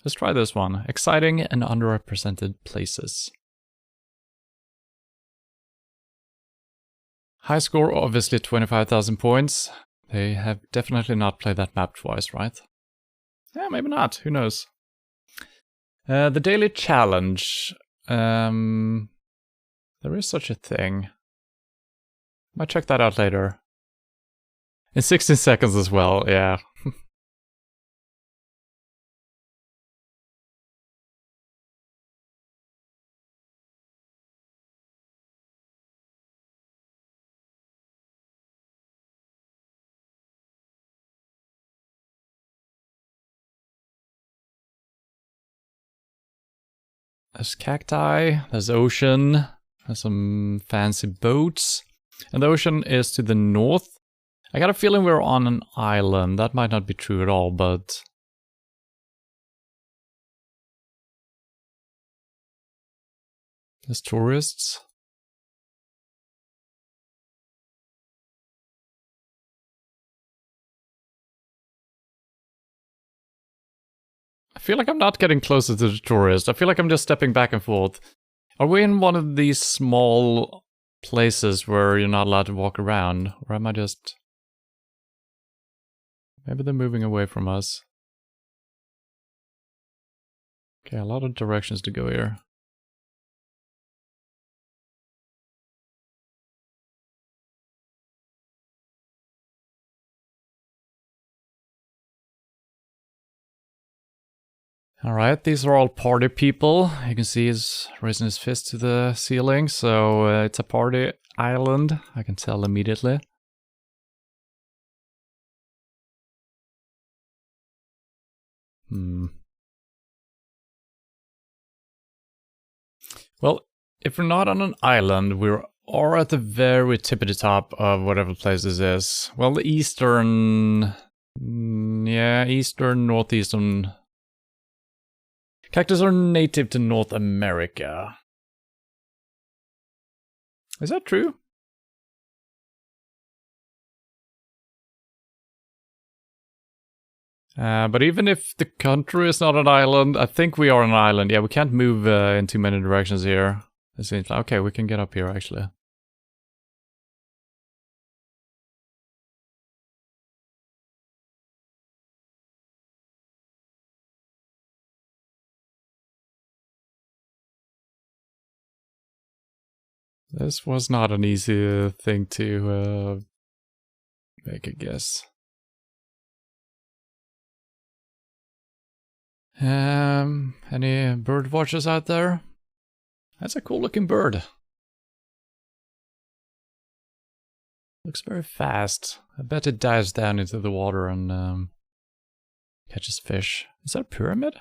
Let's try this one. Exciting and underrepresented places. High score, obviously 25,000 points. They have definitely not played that map twice, right? Yeah, maybe not. Who knows? The daily challenge. There is such a thing. Might check that out later. In 16 seconds as well, yeah. There's cacti, there's ocean, there's some fancy boats. And the ocean is to the north. I got a feeling we're on an island. That might not be true at all, but... There's tourists. I feel like I'm not getting closer to the tourist. I feel like I'm just stepping back and forth. Are we in one of these small places where you're not allowed to walk around? Or am I just... Maybe they're moving away from us. Okay, a lot of directions to go here. Alright, these are all party people. You can see he's raising his fist to the ceiling, so it's a party island. I can tell immediately. Well, if we're not on an island, we're or at the very tippity top of whatever place this is. Well, the eastern... yeah, eastern, northeastern... Cactus are native to North America. Is that true? But even if the country is not an island, I think we are an island. Yeah, we can't move in too many directions here. It seems like, okay, we can get up here actually. This was not an easy thing to make a guess. Any bird watchers out there? That's a cool looking bird. Looks very fast. I bet it dives down into the water and catches fish. Is that a pyramid?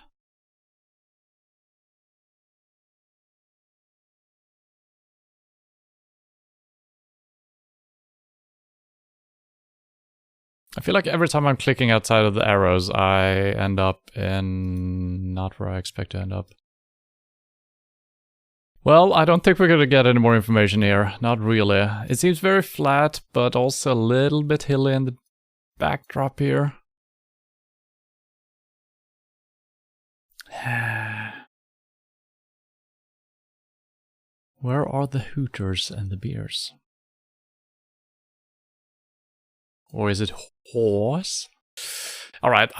I feel like every time I'm clicking outside of the arrows, I end up in not where I expect to end up. Well, I don't think we're gonna get any more information here. Not really. It seems very flat, but also a little bit hilly in the backdrop here. Where are the hooters and the beers? Or is it horse? Alright,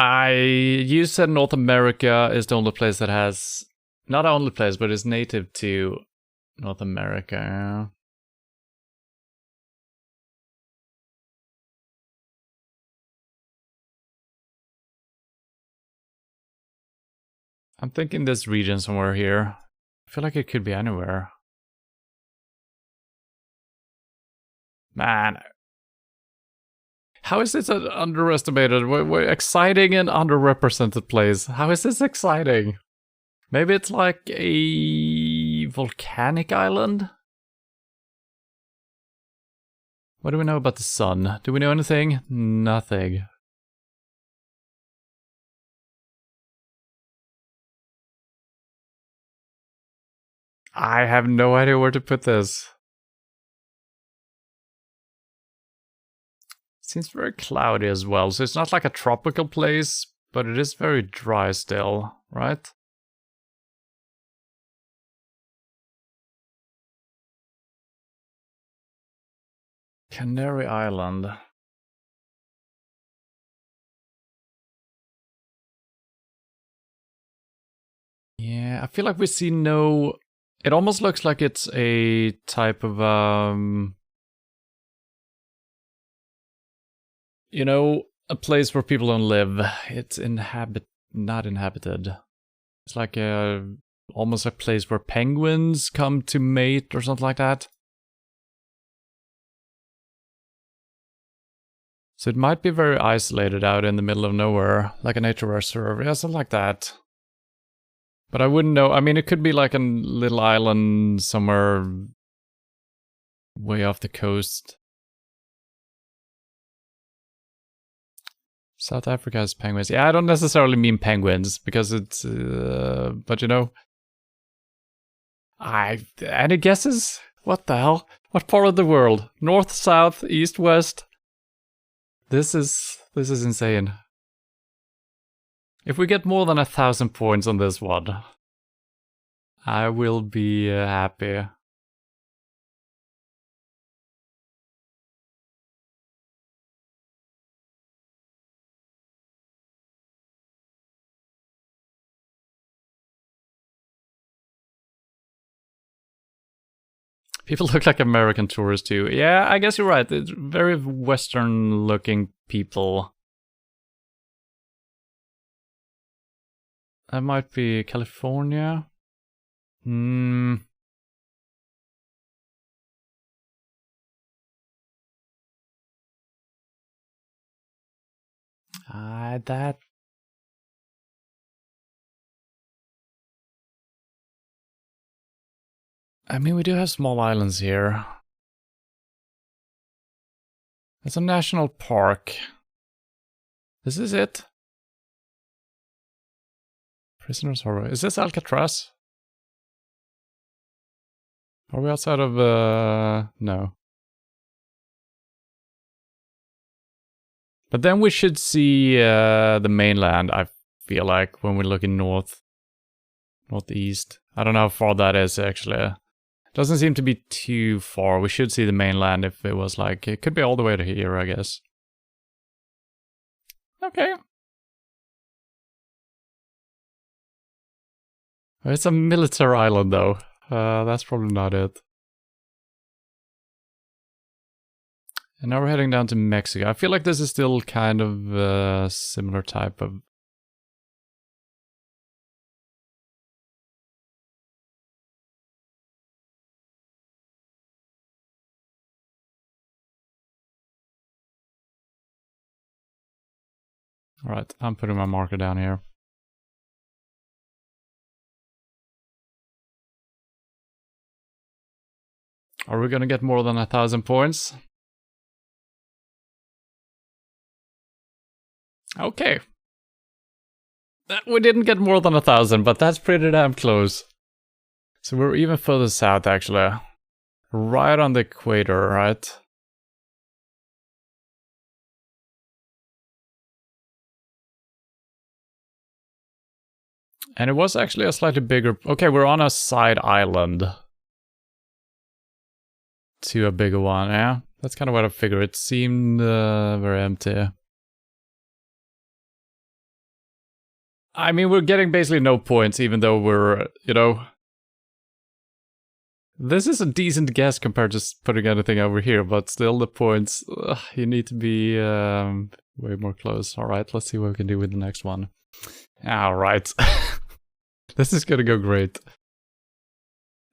you said North America is the only place that has... Not the only place, but is native to North America. I'm thinking this region somewhere here. I feel like it could be anywhere. Man. How is this an underestimated, exciting and underrepresented place? How is this exciting? Maybe it's like a volcanic island? What do we know about the sun? Do we know anything? Nothing. I have no idea where to put this. Seems very cloudy as well, so it's not like a tropical place, but it is very dry still, right? Canary Island. Yeah, I feel like we see no... It almost looks like it's a type of, you know, a place where people don't live. It's not inhabited. It's like almost a place where penguins come to mate or something like that. So it might be very isolated out in the middle of nowhere, like a nature reserve, yeah, something like that. But I wouldn't know. I mean, it could be like a little island somewhere way off the coast. South Africa has penguins. Yeah, I don't necessarily mean penguins because it's, but you know, any guesses? What the hell? What part of the world? North, south, east, west? This is insane. If we get more than 1,000 points on this one, I will be happy. People look like American tourists too. Yeah, I guess you're right. It's very Western looking people. That might be California. That... I mean, we do have small islands here. It's a national park. This is it. Prisoners Harbor. Is this Alcatraz? Are we outside of, no. But then we should see the mainland, I feel like, when we're looking northeast. I don't know how far that is, actually. Doesn't seem to be too far. We should see the mainland if it was like... It could be all the way to here, I guess. Okay. It's a military island, though. That's probably not it. And now we're heading down to Mexico. I feel like this is still kind of a similar type of... Alright, I'm putting my marker down here. Are we gonna get more than 1,000 points? Okay. We didn't get more than 1,000, but that's pretty damn close. So we're even further south, actually. Right on the equator, right? And it was actually a slightly bigger... Okay, we're on a side island. To a bigger one, yeah. That's kind of what I figured. It seemed very empty. I mean, we're getting basically no points, even though we're, you know... This is a decent guess compared to putting anything over here, but still the points... you need to be way more close. Alright, let's see what we can do with the next one. Alright. This is gonna go great.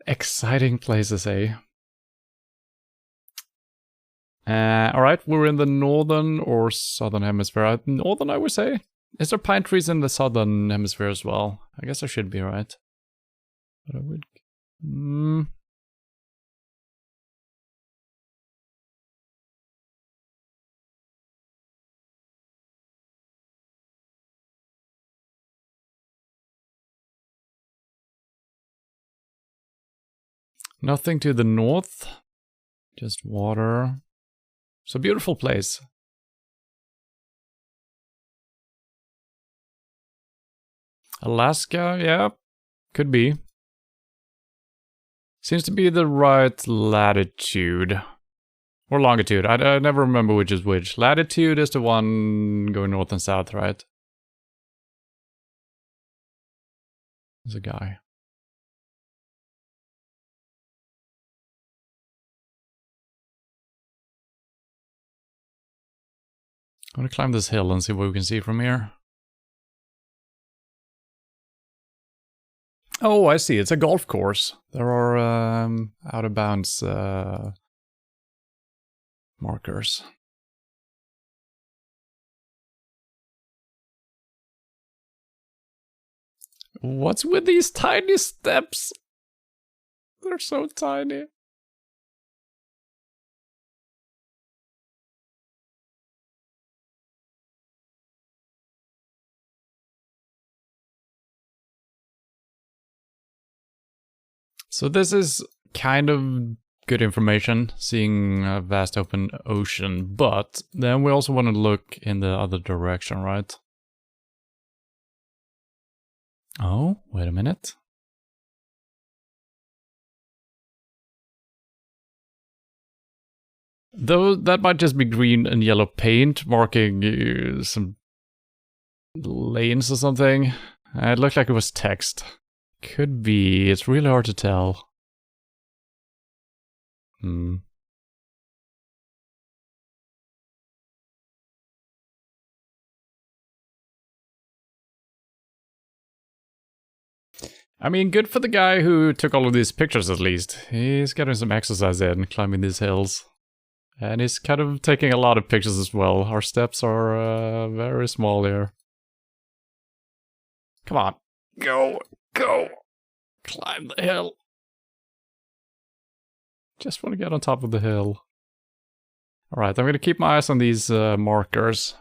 Exciting places, eh? Alright, we're in the northern or southern hemisphere. Northern, I would say. Is there pine trees in the southern hemisphere as well? I guess I should be right. But I would... Nothing to the north. Just water. It's a beautiful place. Alaska, yeah, could be. Seems to be the right latitude. Or longitude, I never remember which is which. Latitude is the one going north and south, right? There's a guy. I'm gonna climb this hill and see what we can see from here. Oh, I see. It's a golf course. There are out of bounds markers. What's with these tiny steps? They're so tiny. So this is kind of good information, seeing a vast open ocean, but then we also want to look in the other direction, right? Oh, wait a minute. Though that might just be green and yellow paint marking some lanes or something. It looked like it was text. Could be. It's really hard to tell. I mean, good for the guy who took all of these pictures at least. He's getting some exercise in, climbing these hills. And he's kind of taking a lot of pictures as well. Our steps are very small here. Come on. Go. Go. Climb the hill. Just want to get on top of the hill. Alright, I'm going to keep my eyes on these markers.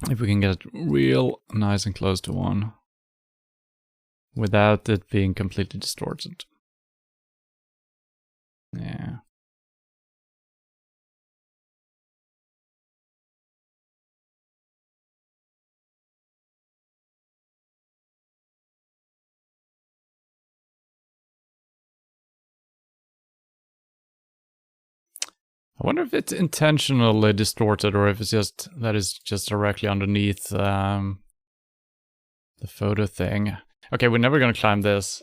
If we can get real nice and close to one. Without it being completely distorted. Yeah. I wonder if it's intentionally distorted or if it's just that is just directly underneath the photo thing. Okay, we're never gonna climb this.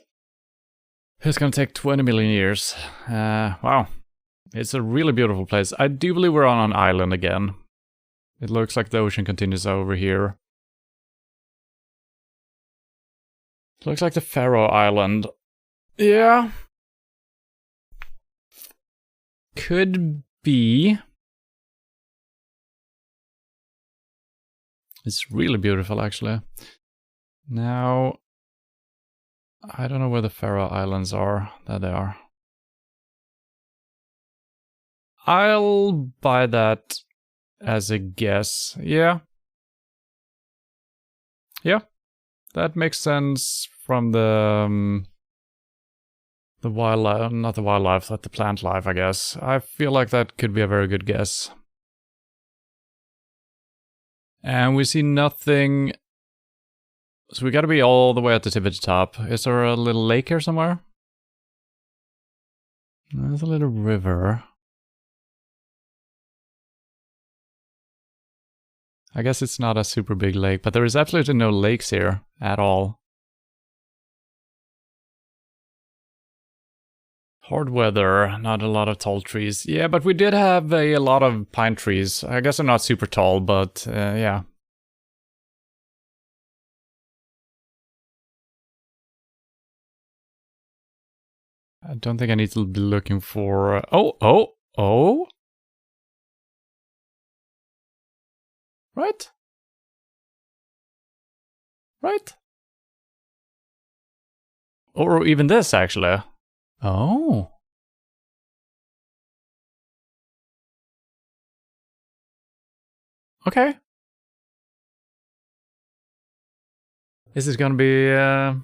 It's gonna take 20 million years. Wow. It's a really beautiful place. I do believe we're on an island again. It looks like the ocean continues over here. Looks like the Faroe Island. Yeah. Could be. It's really beautiful, actually. Now, I don't know where the Faroe Islands are. There they are. I'll buy that as a guess. Yeah. Yeah. That makes sense from the wildlife, not the wildlife, but the plant life, I guess. I feel like that could be a very good guess. And we see nothing. So we gotta be all the way at the tip of the top. Is there a little lake here somewhere? There's a little river. I guess it's not a super big lake, but there is absolutely no lakes here at all. Hard weather, not a lot of tall trees. Yeah, but we did have a lot of pine trees. I guess they're not super tall, but yeah. I don't think I need to be looking for... Oh! Right? Right? Or even this, actually. Oh. Okay. This is gonna be a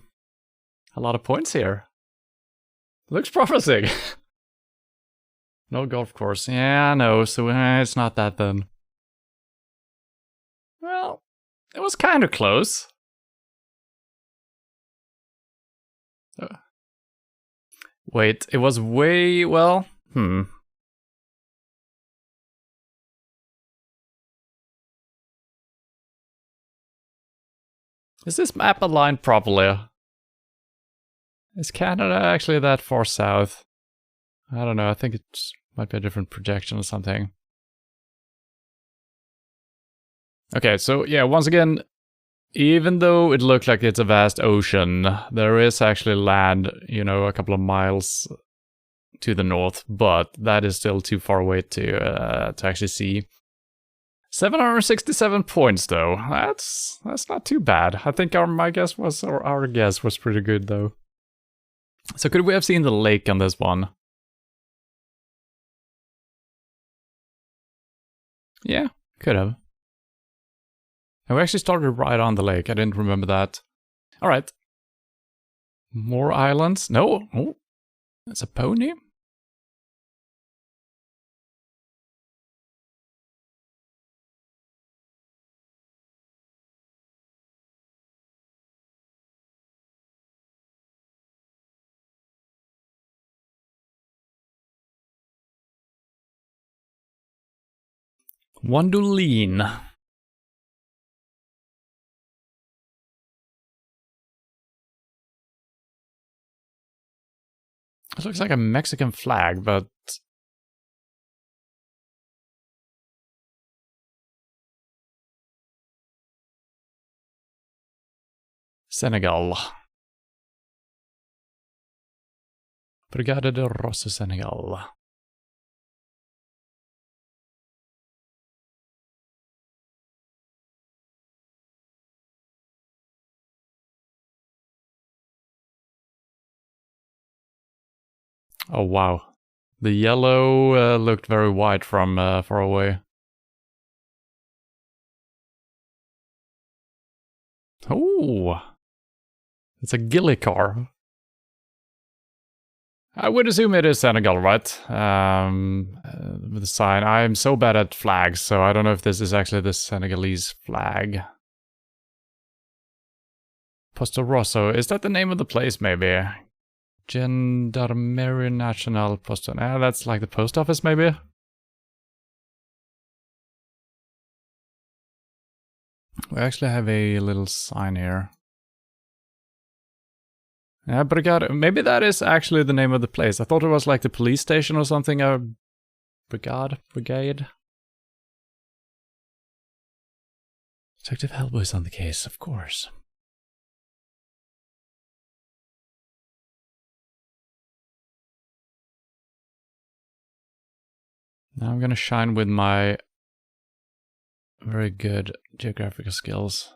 lot of points here. Looks promising. No golf course. Yeah, no, so it's not that then. Well, it was kind of close. Wait, it was way, well, Is this map aligned properly? Is Canada actually that far south? I don't know, I think it might be a different projection or something. Okay, so yeah, once again, even though it looked like it's a vast ocean, there is actually land, you know, a couple of miles to the north, but that is still too far away to actually see. 767 points though. That's not too bad. I think our guess was pretty good though. So could we have seen the lake on this one? Yeah, could have. And we actually started right on the lake. I didn't remember that. All right. More islands? No. Oh, it's a pony. Wandoline. It looks like a Mexican flag, but... Senegal. Brigada de Rosso, Senegal. Oh wow. The yellow looked very white from far away. Oh! It's a ghillie car. I would assume it is Senegal, right? With the sign. I'm so bad at flags, so I don't know if this is actually the Senegalese flag. Posto Rosso. Is that the name of the place, maybe? Gendarmerie Nationale Posto. That's like the post office, maybe? We actually have a little sign here. Yeah, Brigade. Maybe that is actually the name of the place. I thought it was like the police station or something. Brigade. Detective Hellboy's on the case, of course. Now I'm gonna shine with my very good geographical skills.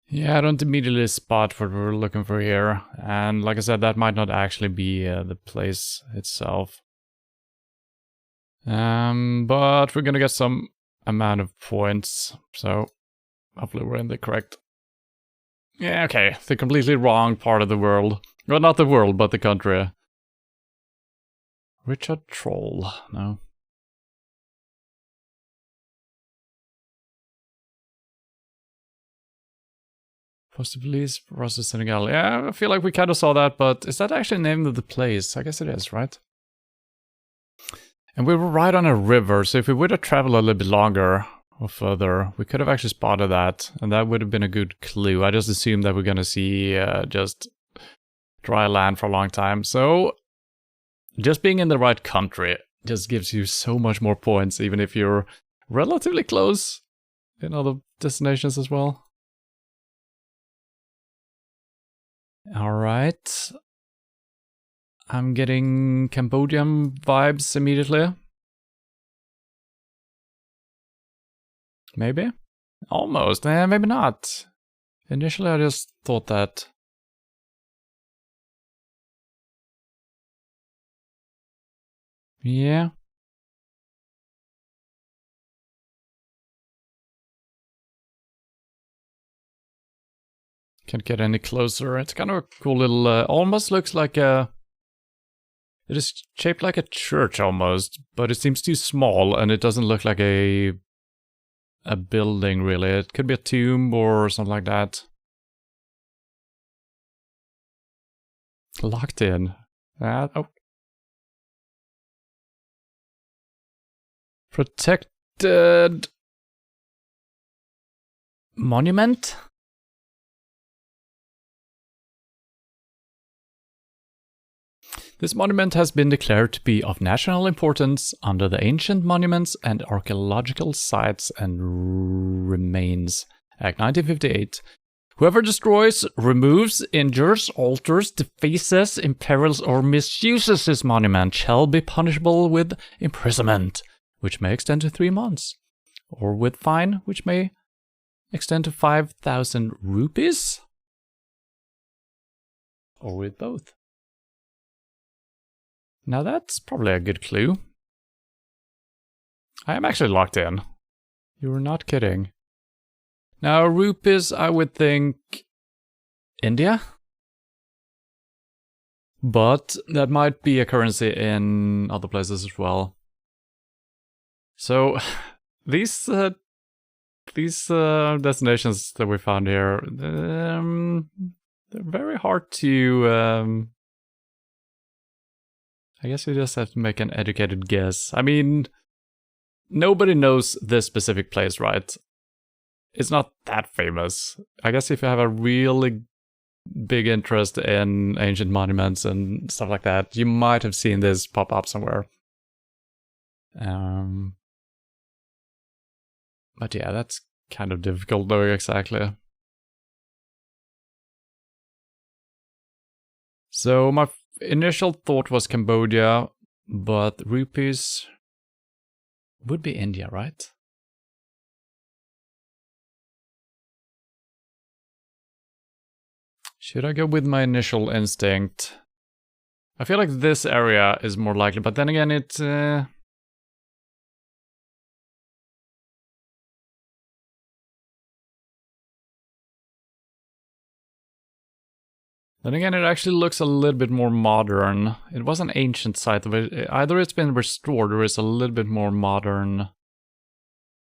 Yeah, I don't immediately spot what we're looking for here. And like I said, that might not actually be the place itself. But we're gonna get some amount of points, so hopefully we're in the correct... Yeah, okay, the completely wrong part of the world. Well, not the world, but the country. Richard Troll, no. Possibly Rosso, Senegal. Yeah, I feel like we kind of saw that, but is that actually the name of the place? I guess it is, right? And we were right on a river, so if we would have traveled a little bit longer or further, we could have actually spotted that, and that would have been a good clue. I just assumed that we're gonna see just dry land for a long time. So just being in the right country just gives you so much more points, even if you're relatively close in other destinations as well. Alright. I'm getting Cambodian vibes immediately. Maybe? Almost. Maybe not. Initially, I just thought that... Yeah. Can't get any closer. It's kind of a cool little... almost looks like a... It is shaped like a church almost, but it seems too small and it doesn't look like a building really. It could be a tomb or something like that. Locked in. Oh. Protected monument? This monument has been declared to be of national importance under the Ancient Monuments and Archaeological Sites and Remains Act 1958. Whoever destroys, removes, injures, alters, defaces, imperils, or misuses this monument shall be punishable with imprisonment, which may extend to 3 months, or with fine, which may extend to 5,000 rupees, or with both. Now that's probably a good clue. I am actually locked in. You're not kidding. Now, rupees, I would think India? But that might be a currency in other places as well. So, these destinations that we found here, they're very hard to... I guess you just have to make an educated guess. I mean, nobody knows this specific place, right? It's not that famous. I guess if you have a really big interest in ancient monuments and stuff like that, you might have seen this pop up somewhere. But yeah, that's kind of difficult knowing exactly. So my initial thought was Cambodia, but rupees would be India, right? Should I go with my initial instinct? I feel like this area is more likely, but then again it... Then again, it actually looks a little bit more modern. It was an ancient site. Either it's been restored or it's a little bit more modern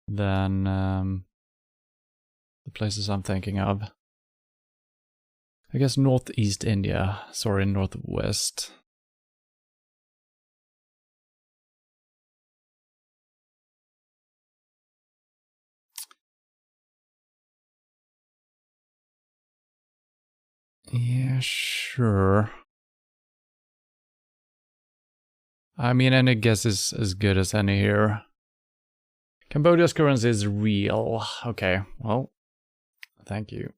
than the places I'm thinking of. I guess northeast India. Sorry, northwest. Yeah, sure. I mean, any guess is as good as any here. Cambodia's currency is real. Okay, well, thank you.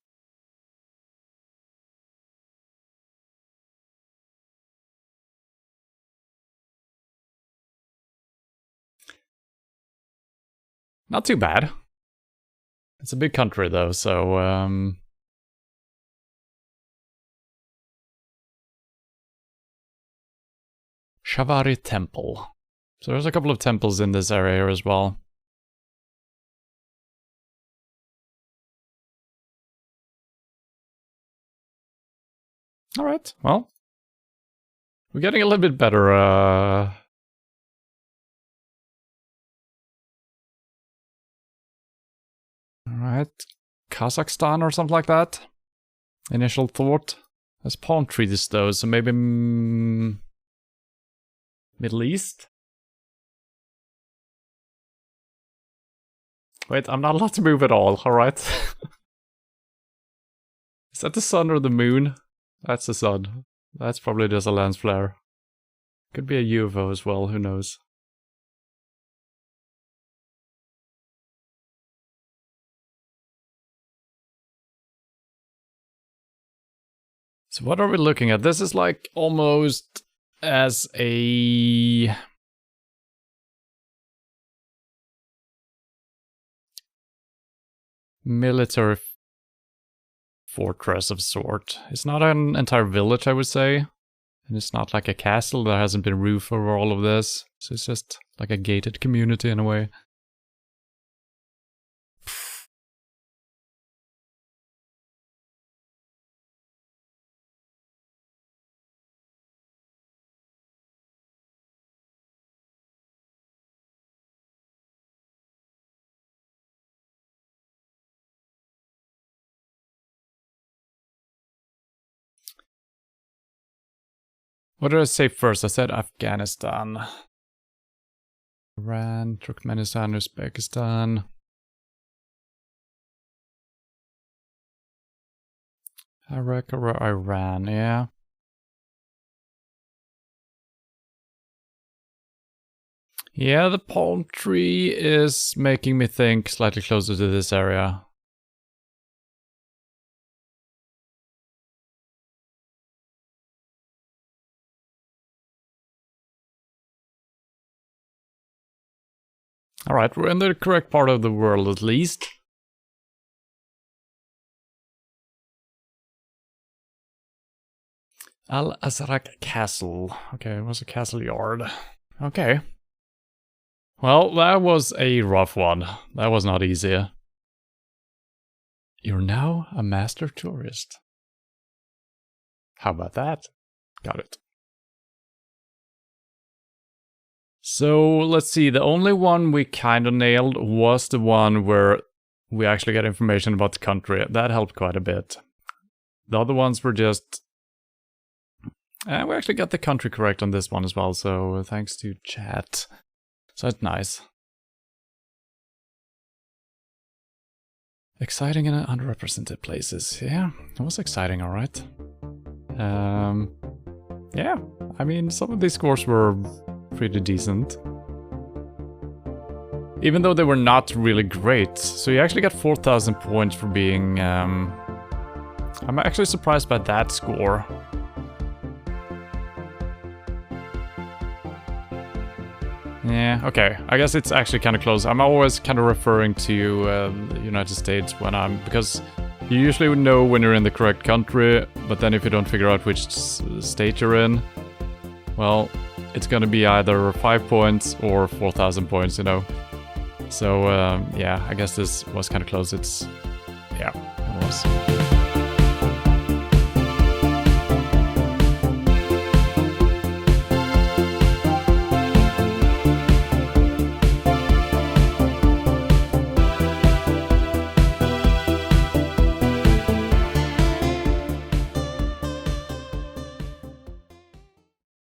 Not too bad. It's a big country though, so Shavari Temple. So there's a couple of temples in this area here as well. Alright, well. We're getting a little bit better, Alright. Kazakhstan or something like that. Initial thought. There's palm trees though, so maybe... Middle East? Wait, I'm not allowed to move at all, alright? Is that the sun or the moon? That's the sun. That's probably just a lens flare. Could be a UFO as well, who knows? So what are we looking at? This is like almost as a... military fortress of sort. It's not an entire village, I would say. And it's not like a castle. There hasn't been a roof over all of this. So it's just like a gated community in a way. What did I say first? I said Afghanistan. Iran, Turkmenistan, Uzbekistan. Iraq or Iran, yeah. Yeah, the palm tree is making me think slightly closer to this area. Alright, we're in the correct part of the world at least. Al-Azraq Castle. Okay, it was a castle yard. Okay. Well, that was a rough one. That was not easy. You're now a master tourist. How about that? Got it. So, let's see, the only one we kinda nailed was the one where we actually got information about the country. That helped quite a bit. The other ones were just... we actually got the country correct on this one as well, so thanks to chat. So that's nice. Exciting and underrepresented places. Yeah, it was exciting, alright. Yeah, I mean, some of these scores were pretty decent. Even though they were not really great. So you actually got 4,000 points for being... I'm actually surprised by that score. Yeah, okay. I guess it's actually kind of close. I'm always kind of referring to the United States when because you usually would know when you're in the correct country, but then if you don't figure out which state you're in, well, it's gonna be either 5 points or 4,000 points, you know. So, yeah, I guess this was kind of close. Yeah, it was.